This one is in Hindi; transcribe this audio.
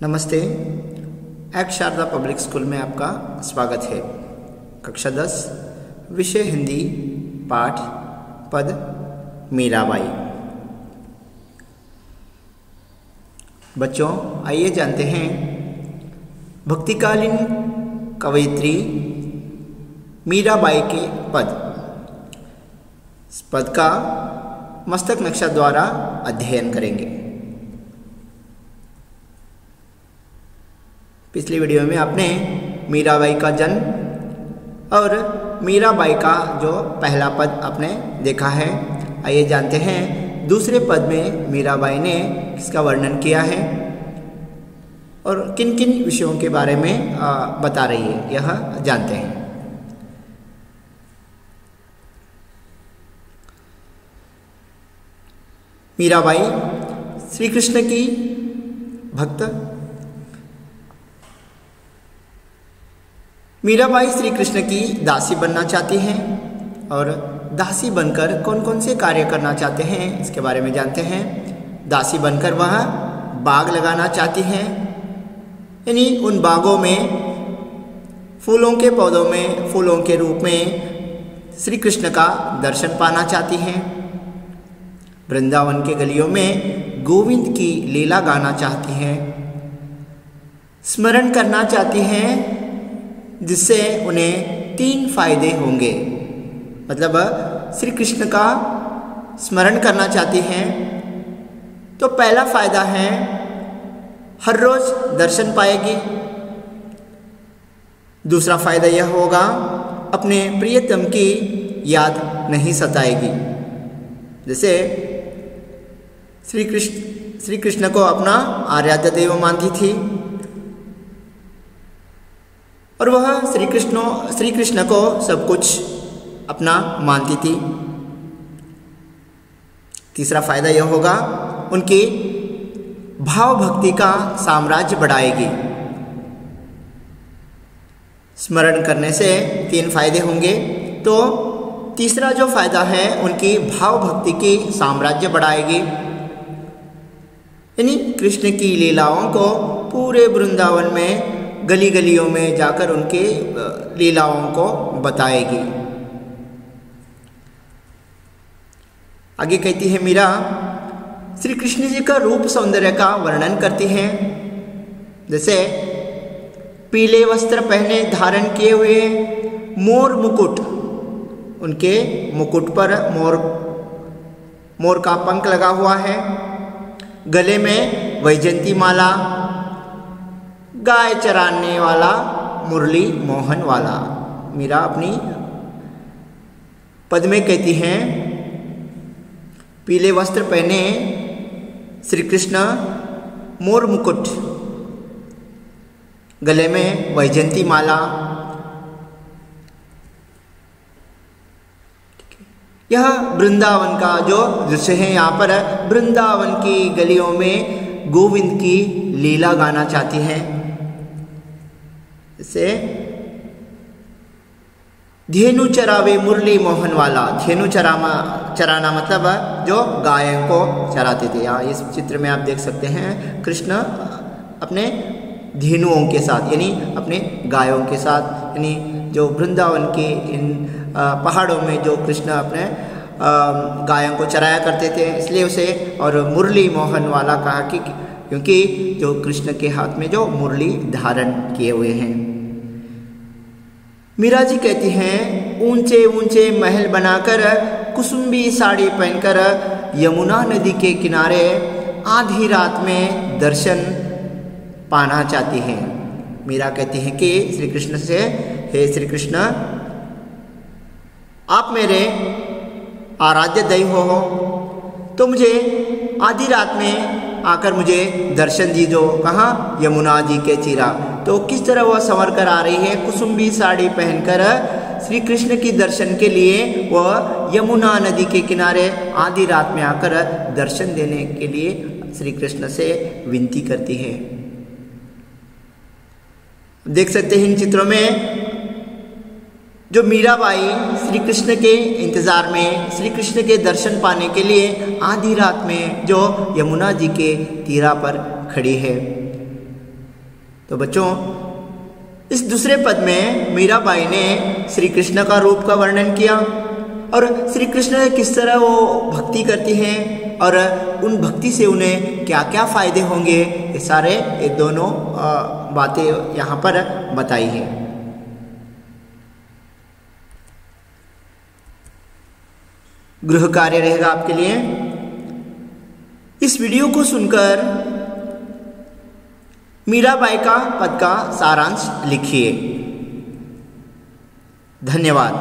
नमस्ते। एक्ट शारदा पब्लिक स्कूल में आपका स्वागत है। कक्षा 10 विषय हिंदी, पाठ पद मीराबाई। बच्चों, आइए जानते हैं भक्तिकालीन कवयित्री मीराबाई के पद। इस पद का मस्तक नक्शा द्वारा अध्ययन करेंगे। पिछली वीडियो में आपने मीराबाई का जन्म और मीराबाई का जो पहला पद आपने देखा है। आइए जानते हैं दूसरे पद में मीराबाई ने किसका वर्णन किया है और किन किन विषयों के बारे में बता रही है, यह जानते हैं। मीराबाई श्री कृष्ण की भक्त। मीराबाई श्री कृष्ण की दासी बनना चाहती हैं और दासी बनकर कौन कौन से कार्य करना चाहते हैं इसके बारे में जानते हैं। दासी बनकर वह बाग लगाना चाहती हैं, यानी उन बागों में फूलों के पौधों में फूलों के रूप में श्री कृष्ण का दर्शन पाना चाहती हैं। वृंदावन के गलियों में गोविंद की लीला गाना चाहती हैं, स्मरण करना चाहती हैं, जिससे उन्हें 3 फायदे होंगे। मतलब श्री कृष्ण का स्मरण करना चाहती हैं तो पहला फायदा है हर रोज दर्शन पाएगी। दूसरा फायदा यह होगा अपने प्रियतम की याद नहीं सताएगी। जैसे श्री कृष्ण को अपना आराध्य देव मानती थी और वह श्री कृष्ण को सब कुछ अपना मानती थी। तीसरा फायदा यह होगा उनकी भाव भक्ति का साम्राज्य बढ़ाएगी। स्मरण करने से 3 फायदे होंगे, तो तीसरा जो फायदा है उनकी भाव भक्ति की साम्राज्य बढ़ाएगी, यानी कृष्ण की लीलाओं को पूरे वृंदावन में गली गलियों में जाकर उनके लीलाओं को बताएगी। आगे कहती है मीरा, श्री कृष्ण जी का रूप सौंदर्य का वर्णन करती हैं। जैसे पीले वस्त्र पहने धारण किए हुए मोर मुकुट, उनके मुकुट पर मोर का पंख लगा हुआ है, गले में वैजयंती माला, गाय चराने वाला मुरली मोहन वाला। मीरा अपनी पद में कहती हैं पीले वस्त्र पहने श्री कृष्ण, मोर मुकुट, गले में वैजयंती माला। यह वृंदावन का जो दृश्य है, यहाँ पर वृंदावन की गलियों में गोविंद की लीला गाना चाहती हैं। से धेनु चरावे मुरली मोहन वाला। धेनु चराना मतलब जो गायों को चराते थे। यहाँ इस चित्र में आप देख सकते हैं कृष्ण अपने धेनुओं के साथ, यानी अपने गायों के साथ, यानी जो वृंदावन के इन पहाड़ों में जो कृष्ण अपने गायों को चराया करते थे, इसलिए उसे और मुरली मोहन वाला कहा कि क्योंकि जो कृष्ण के हाथ में जो मुरली धारण किए हुए हैं। मीरा जी कहती हैं ऊंचे ऊंचे महल बनाकर कुसुम्बी साड़ी पहनकर यमुना नदी के किनारे आधी रात में दर्शन पाना चाहती हैं। मीरा कहती हैं कि श्री कृष्ण से, हे श्री कृष्ण, आप मेरे आराध्य दैव हो, तो मुझे आधी रात में आकर मुझे दर्शन दीजो। कहाँ? यमुना जी के तीरा। तो किस तरह वह संवर कर आ रही है? कुसुम्बी साड़ी पहनकर श्री कृष्ण की दर्शन के लिए वह यमुना नदी के किनारे आधी रात में आकर दर्शन देने के लिए श्री कृष्ण से विनती करती है। देख सकते हैं इन चित्रों में जो मीराबाई श्री कृष्ण के इंतज़ार में, श्री कृष्ण के दर्शन पाने के लिए आधी रात में जो यमुना जी के तीरा पर खड़ी है। तो बच्चों, इस दूसरे पद में मीराबाई ने श्री कृष्ण का रूप का वर्णन किया और श्री कृष्ण किस तरह वो भक्ति करती हैं और उन भक्ति से उन्हें क्या क्या फायदे होंगे, ये दोनों बातें यहाँ पर बताई हैं। गृह कार्य रहेगा आपके लिए, इस वीडियो को सुनकर मीराबाई का पद का सारांश लिखिए। धन्यवाद।